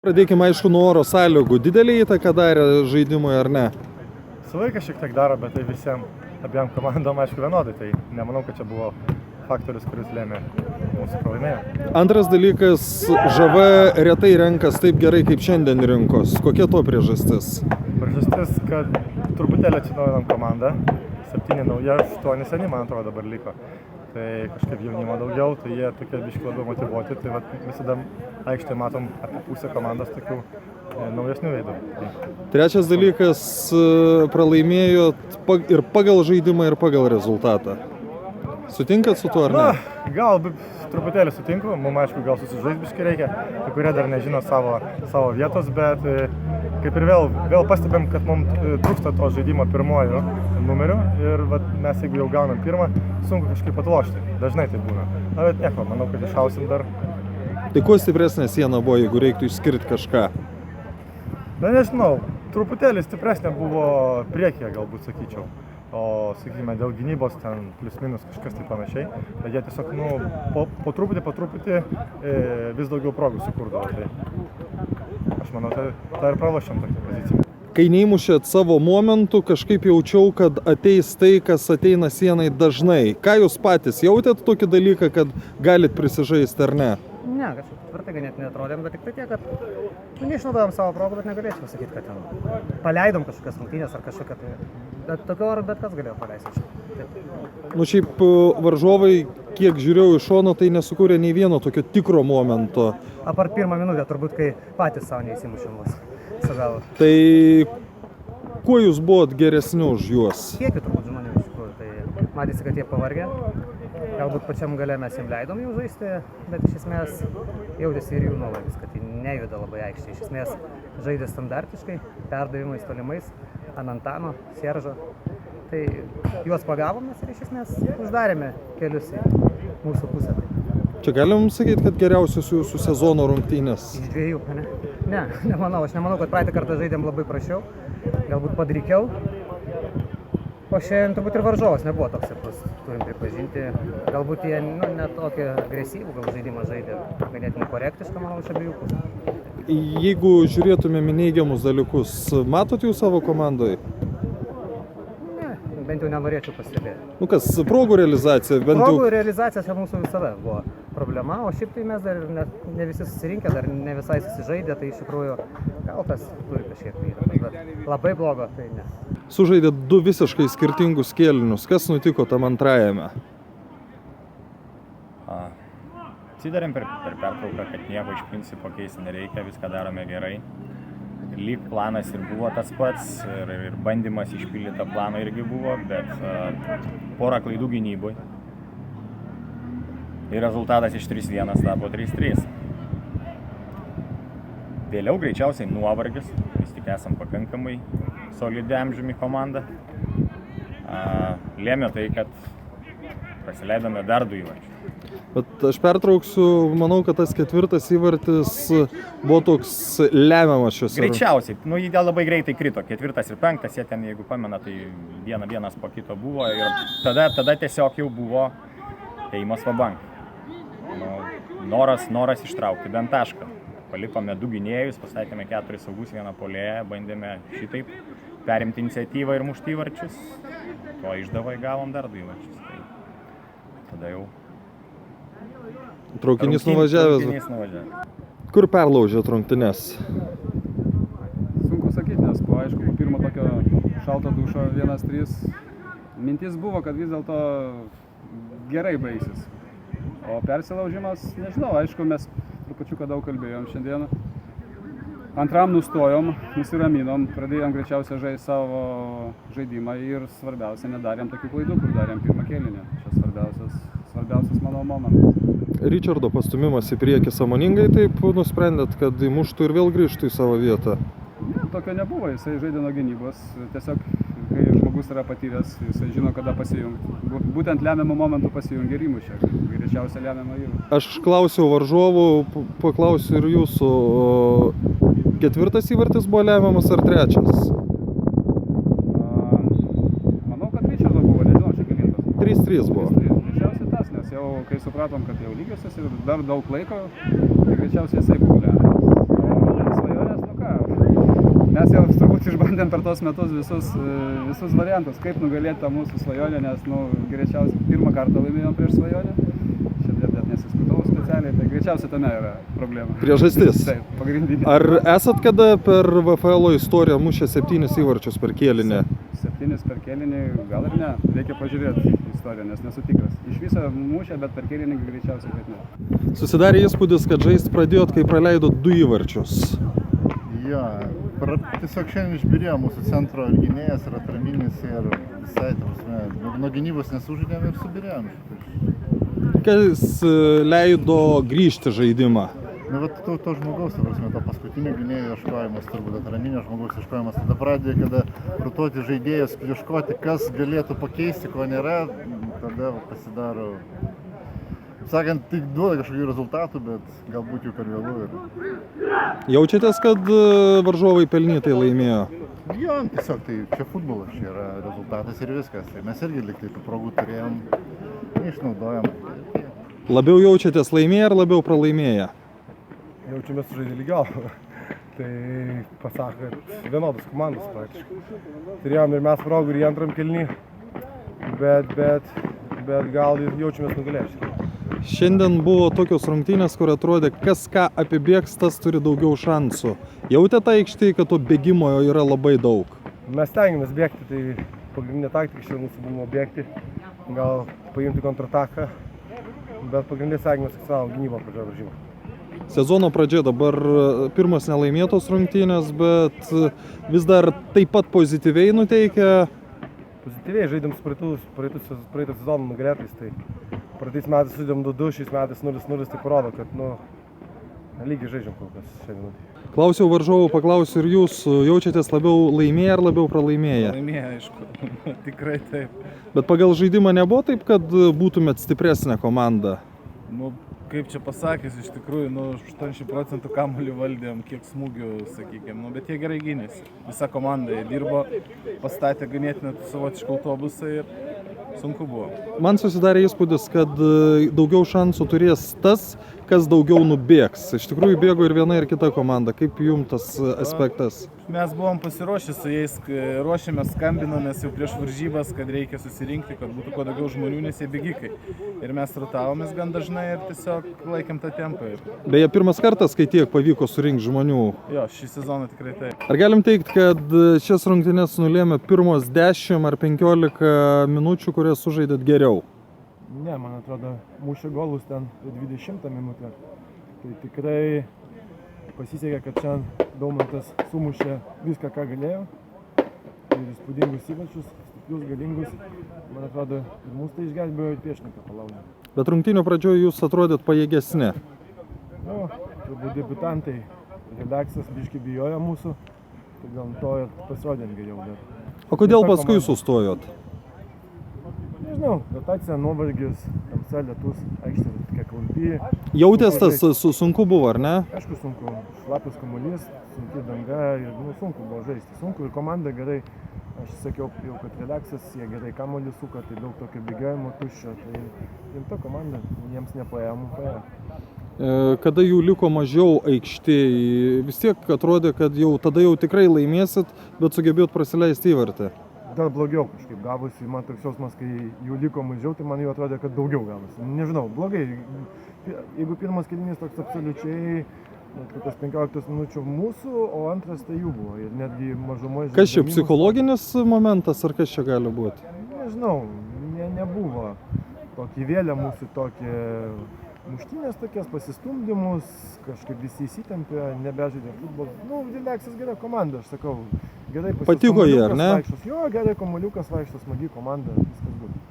Pradėkime aišku nuo oro sąlygų. Didelį įtaką darė žaidimui ar ne? Visą laiką šiek tiek daro, bet tai visiems abiem komandom aišku vienodai. Tai nemanau, kad čia buvo faktorius, kuris lėmė mūsų pralaimėjimą. Antras dalykas, ŽV retai renkas taip gerai kaip šiandien rinkos. Kokia to priežastis? Priežastis, kad truputėlį atsinaujinam komandą. 7 nauji, 8 seni, man atrodo, dabar liko. Tai kažkaip jaunimo daugiau, tai jie tokie biški labiau motyvuoti. Tai visada aikštėje matom apie pusę komandos tokių naujesnių veidų. Trečias dalykas, pralaimėjot ir pagal žaidimą, ir pagal rezultatą. Sutinkat su tuo ar ne? Gal truputėlį sutinku, mums aišku gal susižaist biški reikia, kai kurie dar nežino savo vietos, bet kaip ir vėl pastebėm, kad mums trūksta to žaidimo pirmojo numeriu ir mes jeigu jau gaunam pirmą, sunku kažkaip atlošti, dažnai tai būna. Na, bet nieko, manau, kad iššausim dar. Tai kuo stipresnė siena buvo, jeigu reiktų išskirti kažką? Na, nežinau, truputėlį stipresnė buvo priekyje, galbūt sakyčiau. O, sakykime, dėl gynybos ten plius minus kažkas tai panašiai, bet jie tiesiog, po truputį vis daugiau progų sukurdavo. Tai aš manau, tai ir pralošėm tokią poziciją. Kai neįmušėt savo momentų, kažkaip jaučiau, kad ateis tai, kas ateina sienai dažnai. Ką jūs patys jautėt tokį dalyką, kad galit prisižaisti ar ne? Ne, kažkaip tvirtai ganėtinai atrodėm, bet tik tai tiek, kad neišnaudojom savo progų, bet negalėčiau pasakyti, kad ten paleidom kažkokias rungtynes ar kažkokią tai. Bet tokio oro bet kas galėjo paleisti. Šiaip varžovai, kiek žiūrėjau iš šono, tai nesukūrė nei vieno tokio tikro momento. Apart pirmą minutę turbūt, kai patys savo neįsimušėm mus su galva. Tai kuo jūs buvot geresni už juos? Kiekį turbūt žmonių iš tikrųjų, tai matėsi, kad jie pavargė. Galbūt pačiam gale mes jiem leidom jau žaisti, bet iš esmės jautėsi ir jų nuovargis, kad jie nejuda labai aikštėje. Iš esmės žaidė standartiškai, perdavimais tolimais, Antano, Seržo. Tai juos pagavomės ir iš esmės uždarėme kelius į mūsų pusę. Čia galim sakyti, kad geriausios jūsų sezono rungtynės? Iš dviejų, ne? Ne, nemanau. Aš nemanau, kad praeitą kartą žaidėm labai prašiau, galbūt padrikiau. O šiandien turbūt ir varžovas nebuvo toks stiprus, turim pripažinti. Galbūt jie ne tokį agresyvų gal žaidimą žaidė, ganėtinai korektišką, manau, iš abiejų pusių. Jeigu žiūrėtumėm į neigiamus dalykus, matot jų savo komandoje? Ne, bent jau nenorėčiau pastebėti. Kas, progų realizacija? Progų realizacija čia mūsų visada buvo problema, o šiaip tai mes dar ne visi susirinkę, dar ne visai susižaidė, tai iš tikrųjų gal tas turi kažkiek įtakos, bet labai blogo, tai ne. Sužaidė 2 visiškai skirtingus kėlinius. Kas nutiko tam antrajame? Atsidarėm per pertrauką, kad nieko iš principo keisti nereikia, viską darome gerai. Lyg planas ir buvo tas pats, ir bandymas išpildyti tą planą irgi buvo, bet porą klaidų gynyboj. Ir rezultatas iš 3-1 tapo 3-3. Vėliau greičiausiai nuovargis, vis tik esam pakankamai solidi amžiumi komanda. Lėmė tai, kad prasileidome dar 2 įvarčius. Bet aš pertrauksiu, manau, kad tas 4. įvartis buvo toks lemiamas šios. Greičiausiai, jie labai greitai krito, 4. ir 5, jie ten, jeigu pamena, tai vienas po kito buvo ir tada tiesiog jau buvo ėjimas vabank. Noras ištraukti bent tašką. Palikome 2 gynėjus, pastatėme 4 saugus, 1 puolėją, bandėme šitaip perimti iniciatyvą ir mušti įvarčius. To išdavai gavom dar 2 įvarčius. Tai tada jau Traukinys nuvažiavęs. Kur perlaužėt rungtynes? Sunku sakyti, nes aišku, po pirmo tokio šalto dušo 1-3 mintis buvo, kad vis dėlto gerai baigsis. O persilaužimas, nežinau, aišku, mes trupučiuką daug kalbėjom šiandieną. Antram nustojom, nusiraminom, pradėjom greičiausiai žaisti savo žaidimą ir svarbiausia, nedarėm tokių klaidų, kur darėm pirmą kėlinį. Čia svarbiausias mano momentas. Richardo pastumimas į priekį sąmoningai taip nusprendėt, kad įmuštų ir vėl grįžtų į savo vietą? Ne, tokio nebuvo, jisai žaidė nuo gynybos. Tiesiog, kai žmogus yra patyręs, jisai žino, kada pasijungti. Būtent lemiamų momentų pasijungi ir įmušė. Greičiausia lemiamą įmušė. Aš klausiau varžovų, paklausiu ir jūsų. 4. įvartis buvo lemiamas ar 3? Manau, kad Richardo buvo, nežinau, čia kelintas. 3-3 buvo. Greičiausiai tas, nes jau kai supratom, kad jau lygiosios ir dar daug laiko, tai greičiausiai jisai buvo lemiamas. mes jau turbūt išbandėm per tos metus visus variantus, kaip nugalėti tą mūsų svajonę, nes, greičiausiai pirmą kartą laimėjom prieš svajonę. Šiandien net nesiskutau specialiai, tai greičiausiai tame yra problema. Priežastis. Taip, pagrindinė. Ar esat kada per VFL istoriją mušę 7 įvarčius per kėlinį? 7 per kėlinį, gal ir ne. Reikia pažiūrėti istoriją, nes nesu tikras. Iš viso mušę, bet per kėlinį greičiausiai, kad ne. Susidarė įspūdis, kad žaisti pradėjot, kai praleidot 2 įvarčius. Jo, tiesiog šiandien išbirėjo mūsų centro ir gynėjas, ir atraminis, ir visai, nuo gynybos nesužaidėm ir subirėjom. Kas leido grįžti žaidimą? To žmogaus, to paskutinio gynėjo ieškojimas, turbūt atraminio žmogaus ieškojimas. Tada pradėjo, kada rotuoti žaidėjus, ieškoti, kas galėtų pakeisti, ko nėra, tada pasidaro, sakant, tik duoda kažkokių rezultatų, bet galbūt jų per vėlų. Jaučiatės, kad varžovai pelnytai laimėjo? Jo, tiesiog tai čia futbolas, čia yra rezultatas ir viskas. Tai mes irgi liktai tų progų turėjom, neišnaudojom. Labiau jaučiatės laimėję ar labiau pralaimėję? Jaučiamės žaidė lygiau. Tai pasako, kad vienodos komandos praktiškai. Turėjom ir mes progų ir į antram kėlinį, bet gal ir jaučiamės nugalėję. Šiandien buvo tokios rungtynės, kur atrodė, kas ką apibėgs, tas turi daugiau šansų. Jautėte tą aikštėje, kad to bėgimo yra labai daug? Mes stengiamės bėgti, tai pagrindinė taktika šiandien mūsų buvo bėgti, gal paimti kontrataką, bet pagrindinė stengiamės akcentuoti gynybą pradžioje varžybų. Sezono pradžia dabar pirmas nelaimėtos rungtynės, bet vis dar taip pat pozityviai nuteikia. Pozityviai žaidėm su praeitą sezoną nugalėtais, tai praeitais metais žaidėm 2-2, šiais metais 0-0, tai parodo, kad lygiai žaidžiam kol kas šiandien. Klausiau varžovų, paklausiu ir jūs, jaučiatės labiau laimėję ar labiau pralaimėję? Laimėję, aišku, tikrai taip. Bet pagal žaidimą nebuvo taip, kad būtumėt stipresnė komanda? Kaip čia pasakys, iš tikrųjų, 80% kamuolį valdėm, kiek smūgių, sakykime, bet jie gerai gynėsi. Visa komanda, jie dirbo, pastatė ganėtinai savotišką autobusą ir sunku buvo. Man susidarė įspūdis, kad daugiau šansų turės tas, kas daugiau nubėgs. Iš tikrųjų bėgo ir viena ir kita komanda. Kaip jums tas aspektas? Mes buvom pasiruošę su jais, ruošėmės, skambinomės jau prieš varžybas, kad reikia susirinkti, kad būtų kuo daugiau žmonių, nes jie bėgikai. Ir mes rotavomės gan dažnai ir tiesiog laikėm tą tempą. Beje, pirmas kartas, kai tiek pavyko surinkti žmonių. Jo, šį sezoną tikrai taip. Ar galim teikti, kad šias rungtynes nulėmė pirmos 10 ar 15 minučių, kurias sužaidėt geriau? Ne, man atrodo, mušė golus ten 20 minutę. Tai tikrai pasisekė, kad šiandien Daumantas sumušė viską, ką galėjo. Ir įspūdingus įvarčius, stiprius, galingus. Man atrodo, ir mūsų tai išgelbėjo ir priešininką palaužė. Bet rungtynių pradžioje jūs atrodėt pajėgesni. Turbūt debiutantai. Relaksas biškį bijojo mūsų. Tai gal to ir pasirodėm geriau dar. O kodėl paskui sustojot? Nežinau, rotacija, nuovargis, tamsa, lietus, aikštė tokia klampi. Jautės tas sunku buvo, ar ne? Aišku, sunku. Šlapias kamuolys, sunki danga ir sunku buvo žaisti. Sunku ir komanda gerai. Aš sakiau jau, kad relaksas, jie gerai kamuolį suka, tai daug tokio bėgiojimo tuščio. Tai rimta komanda, jiems nepaėjo, mums paėjo. Kada jų liko mažiau aikštėje, vis tiek atrodė, kad jau tada jau tikrai laimėsit, bet sugebėjot prasileisti įvartį. Dar blogiau kažkaip gavosi, man toks jausmas, kai jų liko mažiau, tai man jau atrodė, kad daugiau gavosi. Nežinau, blogai. Jeigu pirmas kėlinys toks absoliučiai, kokios 15 minučių mūsų, o antras tai jų buvo. Ir netgi mažumoje... Kas čia, psichologinis momentas, ar kas čia gali būti? Nežinau, nebuvo. Tokį vėlę mūsų, tokį muštynės tokias, pasistumdymus, kažkaip visi įsitempė, nebežaidė futbolą. Relaksas gera komanda, aš sakau. Gerai patiko jie, ar ne? Jo, gerai kamuoliukas vaikšto, smagi komanda, viskas būtų.